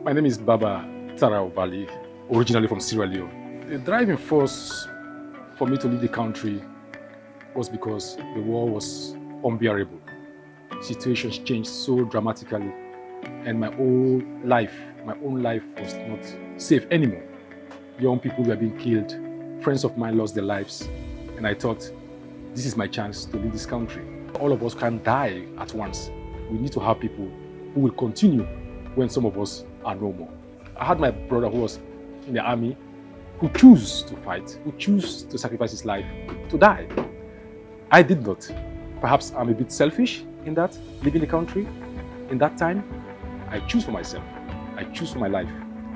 My name is Babah Tarawally, originally from Sierra Leone. The driving force for me to leave the country was because the war was unbearable. Situations changed so dramatically, and my own life was not safe anymore. Young people were being killed, friends of mine lost their lives, and I thought, this is my chance to leave this country. All of us can't die at once. We need to have people who will continue when some of us are no more. I had my brother who was in the army, who chose to fight, who chose to sacrifice his life to die. I did not. Perhaps I'm a bit selfish in that, leaving the country. In that time, I choose for myself. I choose for my life.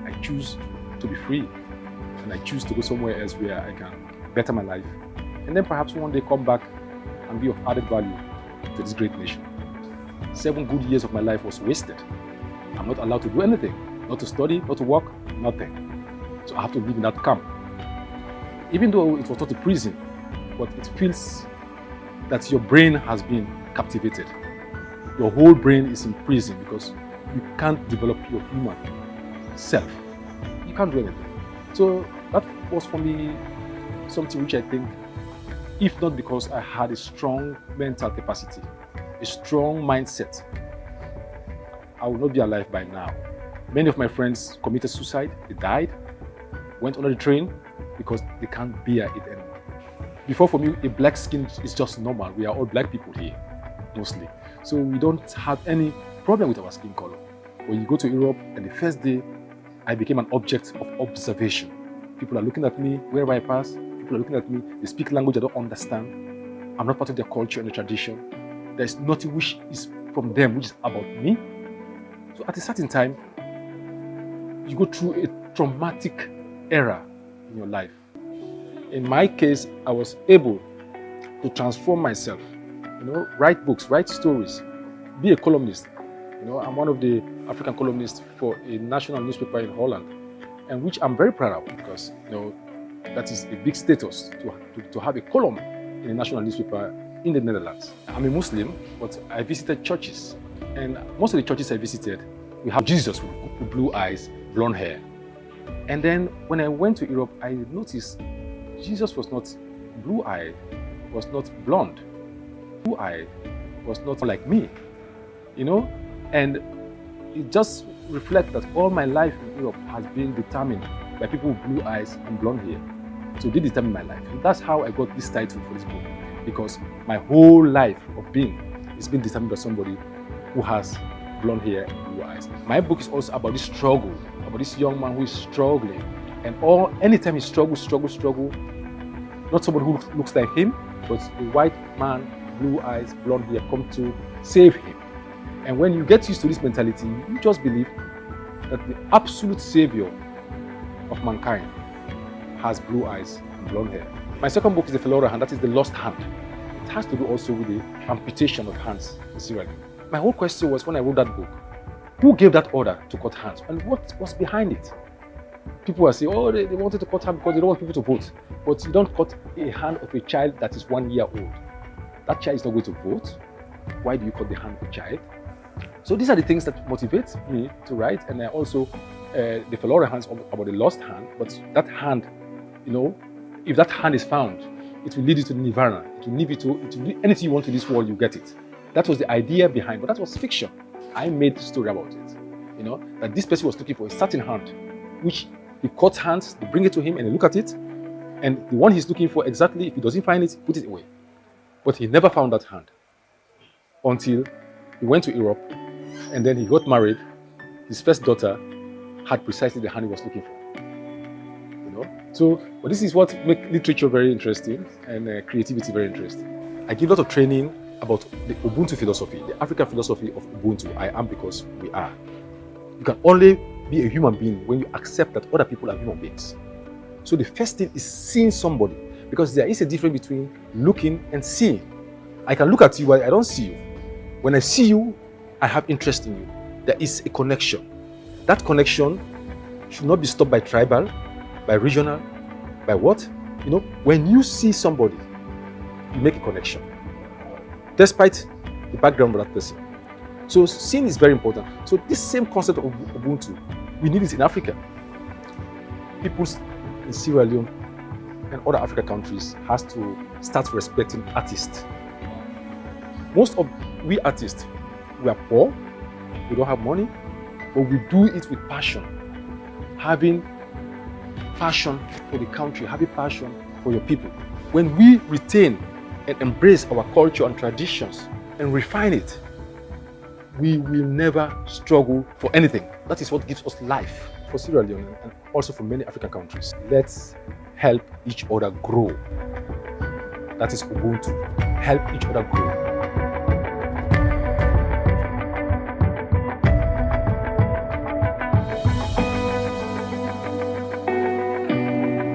I choose to be free. And I choose to go somewhere else where I can better my life. And then perhaps one day come back and be of added value to this great nation. 7 good years of my life was wasted. I'm not allowed to do anything. Not to study, not to work, nothing. So I have to live in that camp. Even though it was not a prison, but it feels that your brain has been captivated. Your whole brain is in prison because you can't develop your human self. You can't do anything. So that was for me something which I think, if not because I had a strong mental capacity, a strong mindset, I would not be alive by now. Many of my friends committed suicide, they died, went under the train because they can't bear it anymore. Before, for me, a black skin is just normal. We are all black people here, mostly. So we don't have any problem with our skin color. When you go to Europe, and the first day, I became an object of observation. People are looking at me wherever I pass. People are looking at me. They speak language I don't understand. I'm not part of their culture and their tradition. There's nothing which is from them, which is about me. So at a certain time, you go through a traumatic era in your life. In my case, I was able to transform myself, write books, write stories, be a columnist. I'm one of the African columnists for a national newspaper in Holland, and which I'm very proud of because, that is a big status to have a column in a national newspaper in the Netherlands. I'm a Muslim, but I visited churches, and most of the churches I visited, we have Jesus with blue eyes, blonde hair. And then when I went to Europe, I noticed Jesus was not blue-eyed, was not blonde. Blue-eyed was not like me, And it just reflects that all my life in Europe has been determined by people with blue eyes and blonde hair. So they determine my life. And that's how I got this title for this book, because my whole life of being is being determined by somebody who has blonde hair and blue eyes. My book is also about this struggle, about this young man who is struggling. And anytime he struggles, not somebody who looks like him, but a white man, blue eyes, blonde hair, come to save him. And when you get used to this mentality, you just believe that the absolute savior of mankind has blue eyes and blonde hair. My second book is The Felora Hand, that is the lost hand. It has to do also with the amputation of hands in Sierra Leone. My whole question was, when I wrote that book, who gave that order to cut hands and what was behind it? People are saying, they wanted to cut hands because they don't want people to vote. But you don't cut a hand of a child that is 1 year old. That child is not going to vote. Why do you cut the hand of a child? So these are the things that motivate me to write. And I also, the Felora Hand is about the lost hand. But that hand, if that hand is found, it will lead you to Nirvana. It will lead you to anything you want in this world, you get it. That was the idea behind, but that was fiction. I made the story about it. That this person was looking for a certain hand, which he cut hands, they bring it to him and they look at it. And the one he's looking for exactly, if he doesn't find it, put it away. But he never found that hand until he went to Europe and then he got married. His first daughter had precisely the hand he was looking for. So, but this is what makes literature very interesting and creativity very interesting. I give a lot of training about the Ubuntu philosophy, the African philosophy of Ubuntu. I am because we are. You can only be a human being when you accept that other people are human beings. So the first thing is seeing somebody, because there is a difference between looking and seeing. I can look at you, but I don't see you. When I see you, I have interest in you. There is a connection. That connection should not be stopped by tribal, by regional, by what? When you see somebody, you make a connection, despite the background of that person. So seeing is very important. So this same concept of Ubuntu We need it in Africa. People in Sierra Leone and other African countries has to start respecting artists. Most of we artists, we are poor, we don't have money, but we do it with passion. Having passion for the country, having passion for your people. When we retain and embrace our culture and traditions and refine it, we will never struggle for anything. That is what gives us life for Sierra Leone and also for many African countries. Let's help each other grow. That is Ubuntu. Help each other grow.